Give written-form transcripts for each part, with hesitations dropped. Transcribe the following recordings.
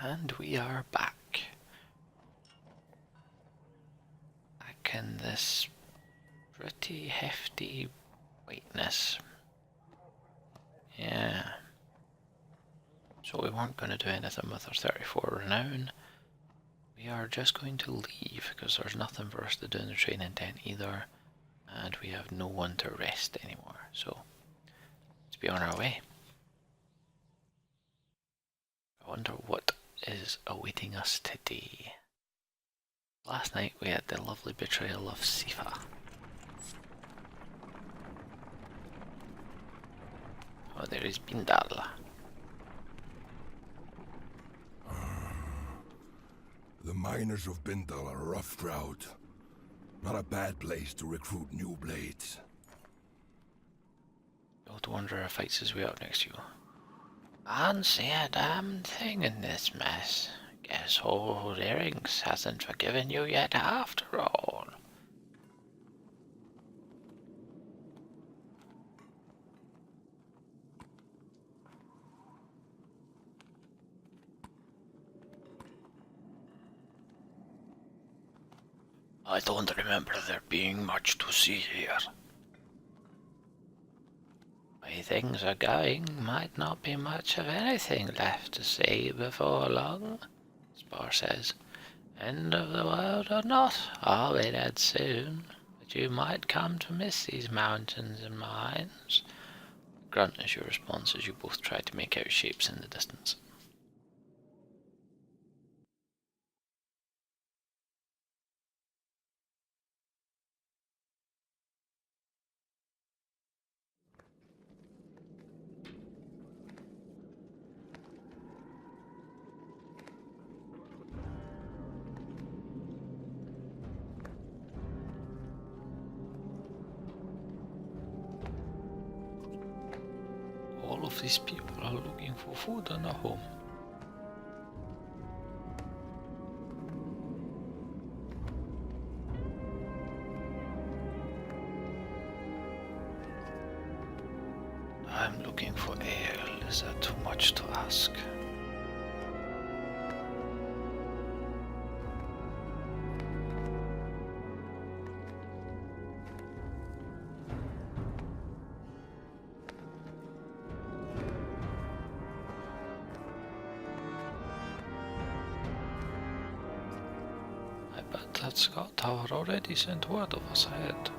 And we are back. Back in this pretty hefty whiteness. Yeah. So we weren't going to do anything with our 34 renown. We are just going to leave because there's nothing for us to do in the training tent either. And we have no one to rest anymore. So let's be on our way. I wonder what is awaiting us today. Last night we had the lovely betrayal of Sifa. Oh, there is Bindal. The miners of Bindal are a rough crowd. Not a bad place to recruit new blades. Old Wanderer fights his way up next to you. Can't see a damn thing in this mess. Guess old Earrings hasn't forgiven you yet after all. I don't remember there being much to see here. The way things are going, might not be much of anything left to see before long, Spar says. End of the world or not, I'll be dead soon, but you might come to miss these mountains and mines. Grunt is your response as you both try to make out shapes in the distance. All of these people are looking for food and a home. I'm looking for ale. Is that too much to ask? I bet that Scott Tower already sent word of us ahead.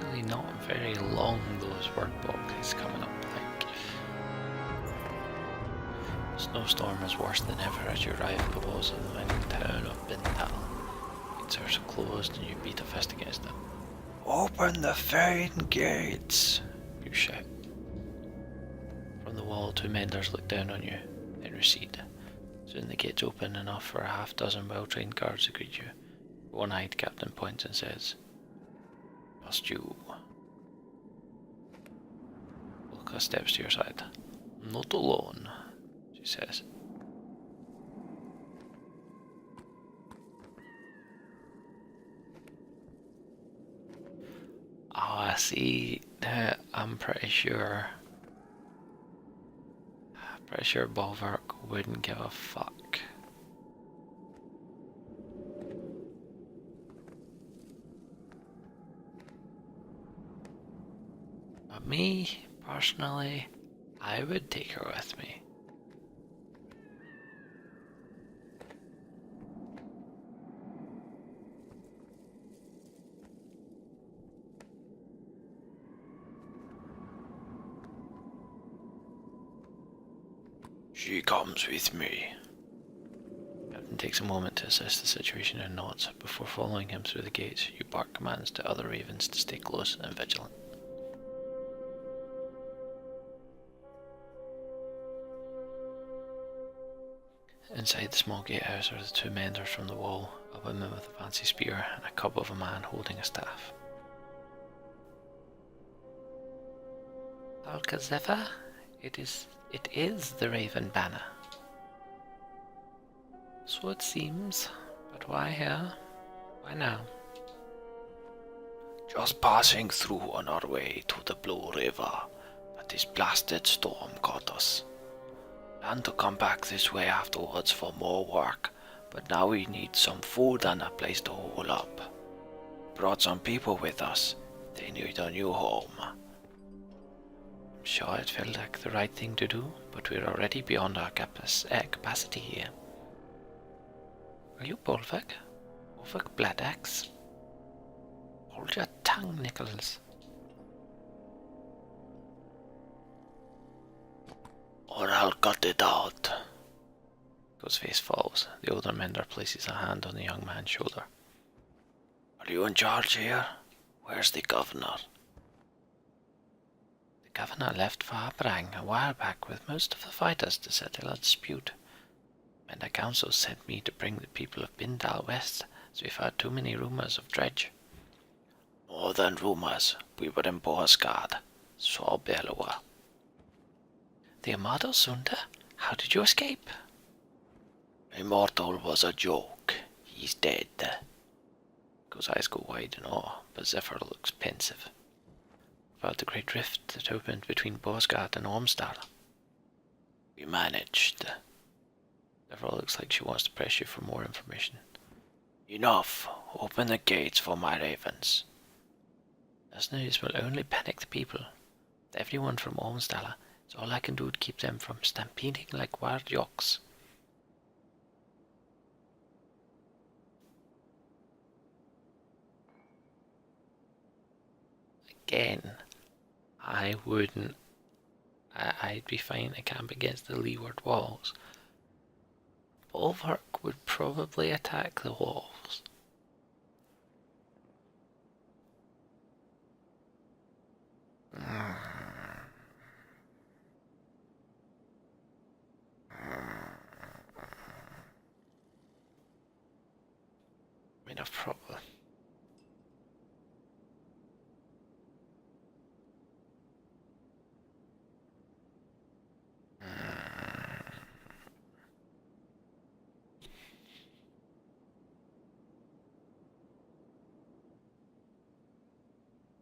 Really not very long, those word boxes coming up like. Snowstorm is worse than ever as you arrive at the walls of the mining town of Bindal. Gates are closed and you beat a fist against it. Open the fine gates! You shout. From the wall, two menders look down on you, then recede. Soon the gates open enough for a half-dozen well-trained guards to greet you. The one-eyed captain points and says, "Just you." Wilka steps to your side. "Not alone," she says. Oh, I see. I'm pretty sure Bolverk wouldn't give a fuck. But me, personally, I would take her with me. She comes with me. Captain takes a moment to assess the situation and nods. Before following him through the gates, you bark commands to other ravens to stay close and vigilant. Inside the small gatehouse are the two menders from the wall, a woman with a fancy spear and a cub of a man holding a staff. Alcazefa, it is the Raven Banner. So it seems, but why here? Why now? Just passing through on our way to the Blue River, but this blasted storm caught us. planned to come back this way afterwards for more work, but now we need some food and a place to hole up. Brought some people with us. They need a new home. I'm sure it felt like the right thing to do, but we're already beyond our capacity here. Are you Bolverk? Bolverk Bladaxe? Hold your tongue, Nicholas. Or I'll cut it out. His face falls. The older mender places a hand on the young man's shoulder. Are you in charge here? Where's the governor? The governor left for Abrang a while back with most of the fighters to settle a dispute. And the council sent me to bring the people of Bindal west, as we've heard too many rumours of dredge. More than rumours, we were in Borsgard, so Bellower. The immortal Sunda? How did you escape? Immortal was a joke. He's dead. His eyes go wide in awe, but Zephyr looks pensive. About the great rift that opened between Borsgard and Ormsdal. We managed. Zephyr looks like she wants to press you for more information. Enough. Open the gates for my ravens. This news will only panic the people. Everyone from Ormsdal. It's all I can do to keep them from stampeding like wild yokes. Again, I wouldn't. I'd be fine to camp against the leeward walls. Bolverk would probably attack the walls. A problem.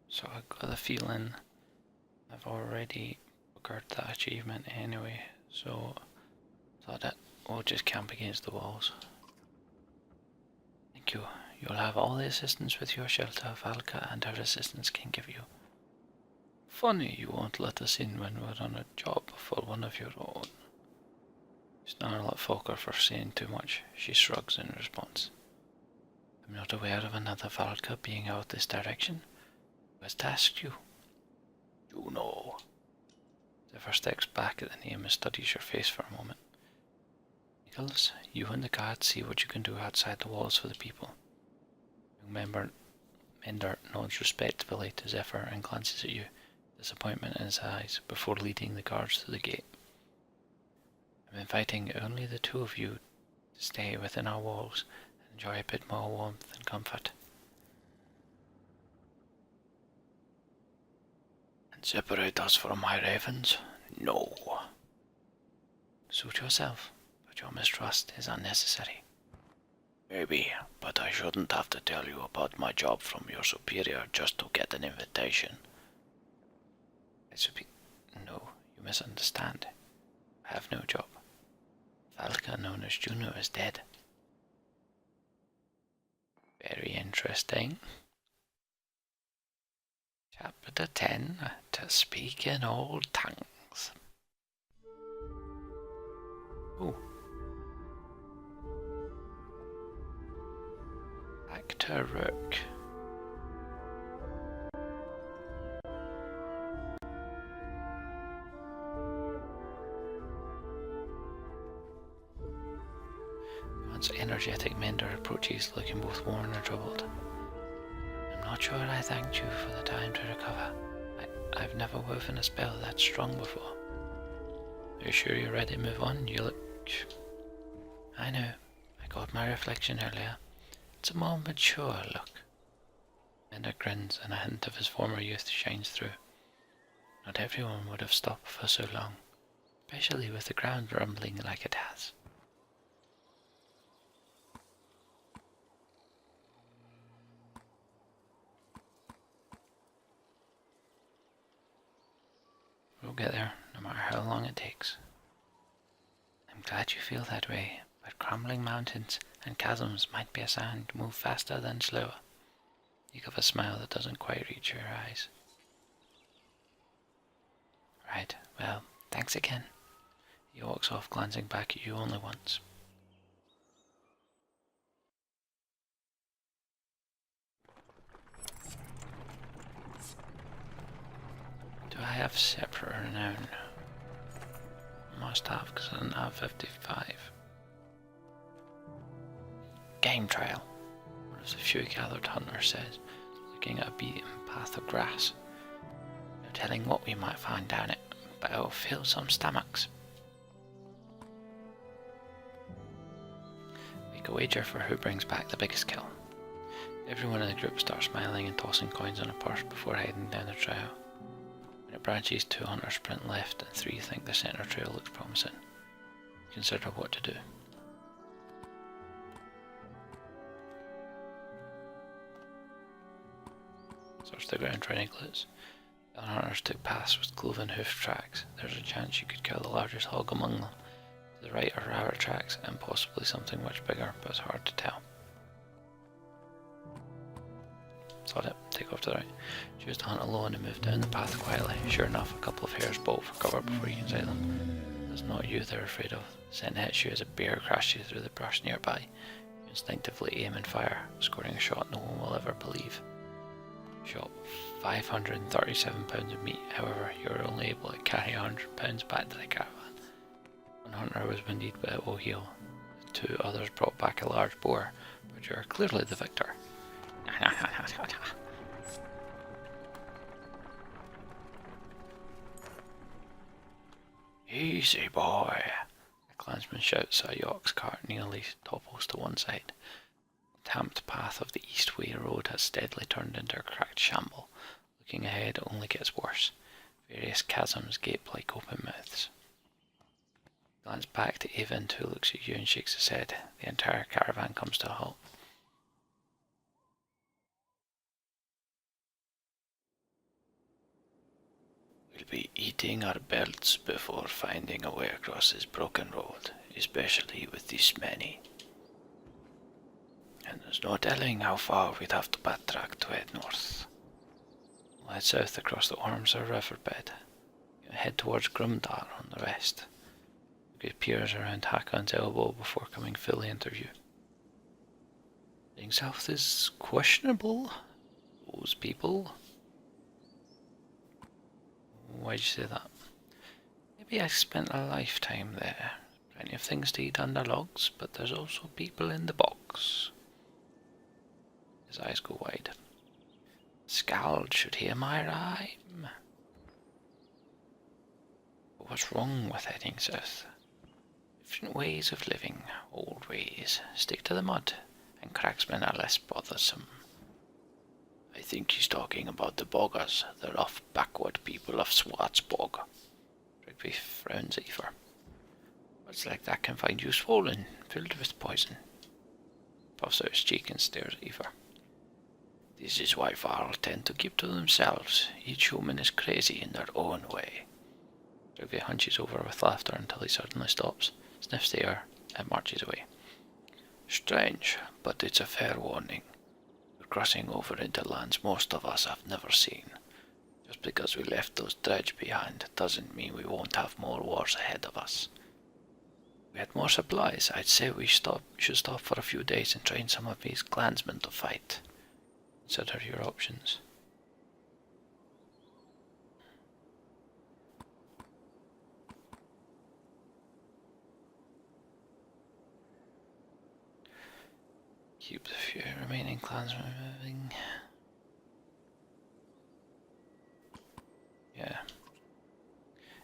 So I got the feeling I've already got that achievement anyway, so thought that we'll just camp against the walls. Thank you. You'll have all the assistance with your shelter Valka and her assistants can give you. Funny you won't let us in when we're on a job for one of your own. Snarl at Folker for saying too much. She shrugs in response. I'm not aware of another Valka being out this direction. Who has tasked you? Juno. Zephyr steps back at the name and studies your face for a moment. Nicholas, you and the guards see what you can do outside the walls for the people. Young Mender nods respectfully to Zephyr and glances at you, disappointment in his eyes, before leading the guards to the gate. I'm inviting only the two of you to stay within our walls and enjoy a bit more warmth and comfort. And separate us from my ravens? No. Suit yourself, but your mistrust is unnecessary. Maybe, but I shouldn't have to tell you about my job from your superior just to get an invitation. No, you misunderstand. I have no job. Valka, known as Juno, is dead. Very interesting. Chapter 10, To Speak in All Tongues. Ooh. Back to Rook. Once energetic Mender approaches, looking both worn and troubled. I'm not sure I thanked you for the time to recover. I've never woven a spell that strong before. Are you sure you're ready to move on? You look... I know. I got my reflection earlier. It's a more mature look. Mender grins and a hint of his former youth shines through. Not everyone would have stopped for so long, especially with the ground rumbling like it has. We'll get there, no matter how long it takes. glad you feel that way, but crumbling mountains and chasms might be a sign to move faster than slower. You give a smile that doesn't quite reach your eyes. Right, well, thanks again. He walks off, glancing back at you only once. Do I have separate renown? Must have, because I didn't have 55. Game trail, one of the few gathered hunters says, looking at a beaten path of grass. No telling what we might find down it, but it will fill some stomachs. Make a wager for who brings back the biggest kill. Everyone in the group starts smiling and tossing coins on a purse before heading down the trail. When it branches, 2 hunters sprint left and 3 think the centre trail looks promising. Consider what to do. Search the ground for any clues. The hunters took paths with cloven hoof tracks. There's a chance you could kill the largest hog among them. To the right are rabbit tracks and possibly something much bigger, but it's hard to tell. Thought it. Take off to the right. Choose to hunt alone and move down the path quietly. Sure enough, a couple of hares bolt for cover before you can sight them. It's not you they're afraid of. The scent hits you as a bear crashes through the brush nearby. You instinctively aim and fire, scoring a shot no one will ever believe. Shot 537 pounds of meat, however, you were only able to carry 100 pounds back to the caravan. One hunter was wounded, but it will heal. The 2 others brought back a large boar, but you are clearly the victor. Easy, boy, a clansman shouts as a ox cart nearly topples to one side. The tamped path of the Eastway road has steadily turned into a cracked shamble. Looking ahead, it only gets worse. Various chasms gape like open mouths. Glance back to Avon, who looks at you and shakes his head. The entire caravan comes to a halt. We'll be eating our belts before finding a way across this broken road, especially with this many. And there's no telling how far we'd have to backtrack to head north. We'll head south across the Ormsor riverbed. You'll head towards Grumdar on the west. It appears around Hakon's elbow before coming fully into view. Heading south is questionable. Those people. Why'd you say that? Maybe I spent a lifetime there. Plenty of things to eat under logs, but there's also people in the box. His eyes go wide. Skald should hear my rhyme. But what's wrong with heading south? Different ways of living, old ways. Stick to the mud, and cracksmen are less bothersome. I think he's talking about the boggers, the rough, backward people of Swartsbog. Rigby frowns at Aoife. Words like that can find you swollen, filled with poison. Puffs out his cheek and stares at Aoife. This is why Varl tend to keep to themselves. Each human is crazy in their own way. Rigby hunches over with laughter until he suddenly stops, sniffs the air, and marches away. Strange, but it's a fair warning. We're crossing over into lands most of us have never seen. Just because we left those dredge behind doesn't mean we won't have more wars ahead of us. If we had more supplies, I'd say we should stop for a few days and train some of these clansmen to fight. Consider your options. Keep the few remaining clansmen moving. Yeah.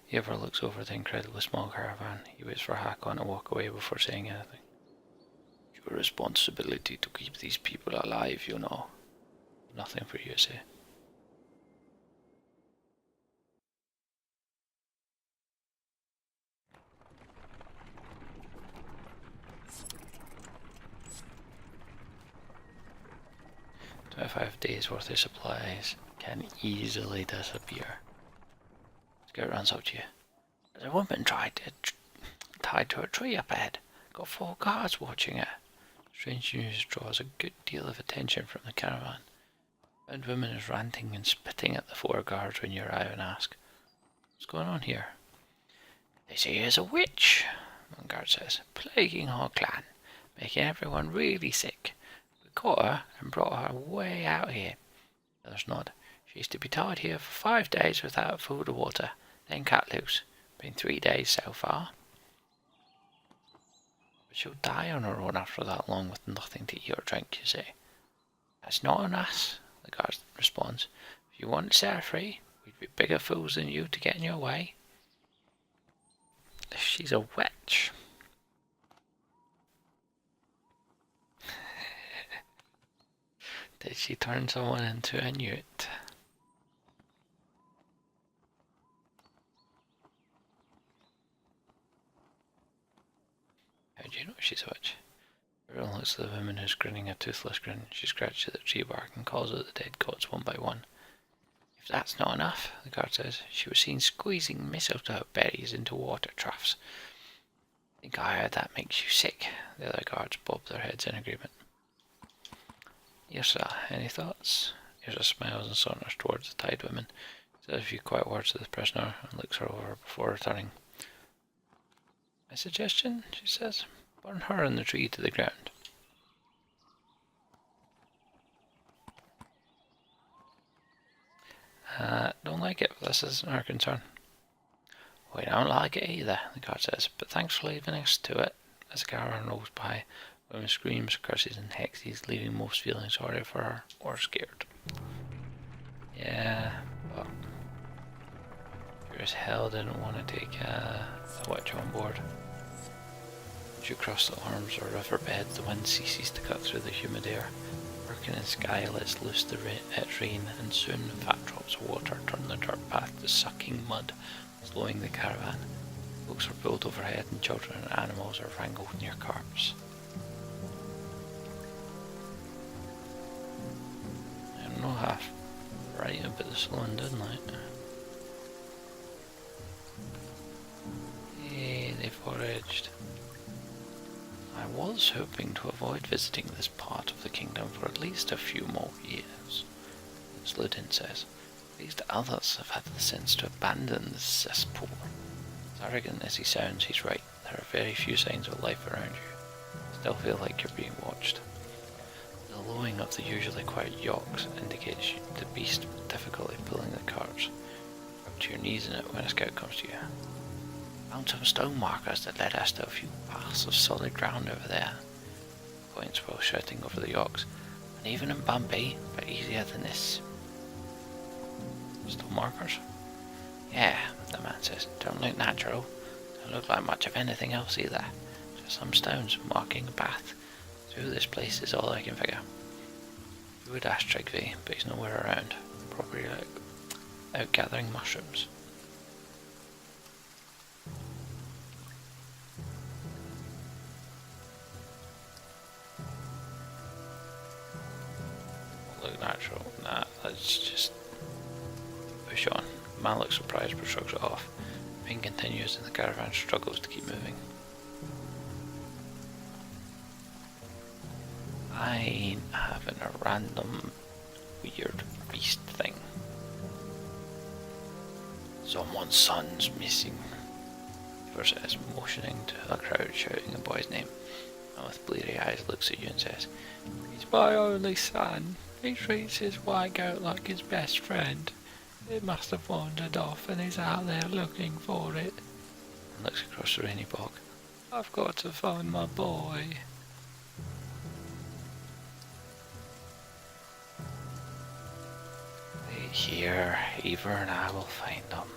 He ever looks over the incredibly small caravan. He waits for Hakon to walk away before saying anything. Your responsibility to keep these people alive, you know. Nothing for you to say. "25 days worth of supplies can easily disappear." Scout runs up to you. "Has a woman tried to tied to a tree up ahead. Got 4 guards watching it. Strange news draws a good deal of attention from the caravan. An old woman is ranting and spitting at the 4 guards when you arrive and ask, "What's going on here?" "They say there's a witch," one guard says, "plaguing our clan, making everyone really sick. We caught her and brought her way out here." The others nod. "She's to be tied here for 5 days without food or water, then cut loose. Been 3 days so far." "But she'll die on her own after that long with nothing to eat or drink," you say. "That's not on us," the guard responds. "If you want to set her free, we'd be bigger fools than you to get in your way." She's a witch. Did she turn someone into a newt? How do you know she's a witch? Everyone looks at the woman who's grinning a toothless grin. She scratches at the tree bark and calls out the dead gods one by one. "If that's not enough," the guard says, "she was seen squeezing mistletoe berries into water troughs." "I think I heard that makes you sick." The other guards bob their heads in agreement. "Yes, sir. Any thoughts?" Yasha smiles and saunters towards the tied woman, says a few quiet words to the prisoner, and looks her over before returning. "My suggestion," she says, "burn her and the tree to the ground." Don't like it, but this isn't our concern." "We don't like it either," the guard says, "but thanks for leaving us to it." As the caravan rolls by, women screams, curses and hexes, leaving most feeling sorry for her or scared. Yeah, but sure as hell didn't want to take a witch on board. As you cross the arms or riverbed, the wind ceases to cut through the humid air. Working in sky lets loose its rain, and soon fat drops of water turn the dirt path to sucking mud, slowing the caravan. Boats are pulled overhead and children and animals are wrangled near carts. I don't know half right about the slowing down light. Hey, they foraged. I was hoping to avoid visiting this part of the kingdom for at least a few more years, Sludin says. At least others have had the sense to abandon this cesspool. As arrogant as he sounds, he's right. There are very few signs of life around you. Still feel like you're being watched. The lowing of the usually quiet yokes indicates the beast with difficulty pulling the carts. Up to your knees in it when a scout comes to you. "Found some stone markers that led us to a few paths of solid ground over there," points while shouting over the yokes. "And even in Bumpy, but easier than this." "Stone markers?" "Yeah," the man says. "Don't look natural. Don't look like much of anything else either. Just some stones marking a path through this place is all I can figure." You would ask Trigby, but he's nowhere around. Probably out gathering mushrooms. Look natural. Nah, let's just push on. The man looks surprised but shrugs it off. The pain continues and the caravan struggles to keep moving. I'm having a random weird beast thing. "Someone's son's missing," Iver says, motioning to a crowd shouting the boy's name, and with bleary eyes looks at you and says, "He's my only son. He treats his white goat like his best friend. It must have wandered off and he's out there looking for it." And looks across the rainy bog. "I've got to find my boy." "Wait here, Iver, and I will find him.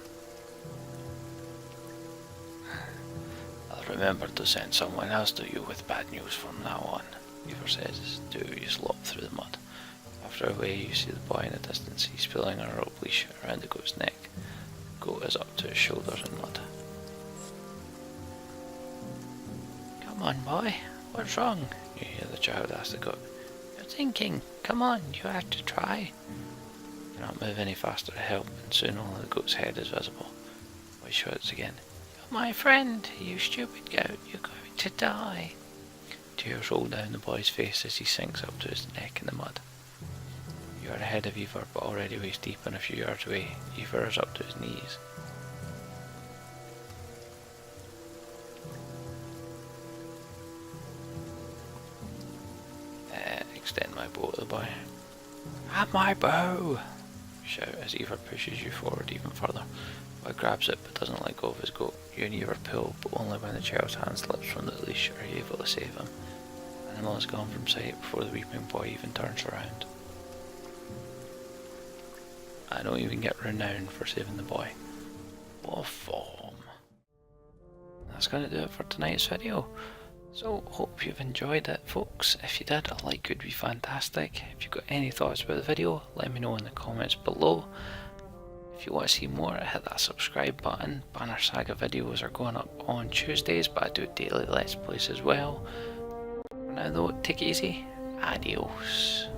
I'll remember to send someone else to you with bad news from now on," Iver says as the two of you slop through the mud. After a way, you see the boy in the distance. He's pulling a rope leash around the goat's neck. The goat is up to his shoulders in mud. "Come on, boy. What's wrong?" you hear the child ask the goat. "You're thinking. Come on, you have to try." You cannot move any faster to help, and soon only the goat's head is visible. The boy shouts again. My friend, you stupid goat, you're going to die. Tears roll down the boy's face as he sinks up to his neck in the mud. You are ahead of Ivor, but already waist deep, and a few yards away, Ivor is up to his knees. Extend my bow to the boy. Have my bow! Shout as Ivor pushes you forward even further. The boy grabs it but doesn't let go of his goat. You and Ivor pull, but only when the child's hand slips from the leash are you able to save him. The animal is gone from sight before the weeping boy even turns around. I don't even get renowned for saving the boy. What a form. That's going to do it for tonight's video. So, hope you've enjoyed it, folks. If you did, a like would be fantastic. If you've got any thoughts about the video, let me know in the comments below. If you want to see more, hit that subscribe button. Banner Saga videos are going up on Tuesdays, but I do daily Let's Plays as well. For now though, take it easy. Adios.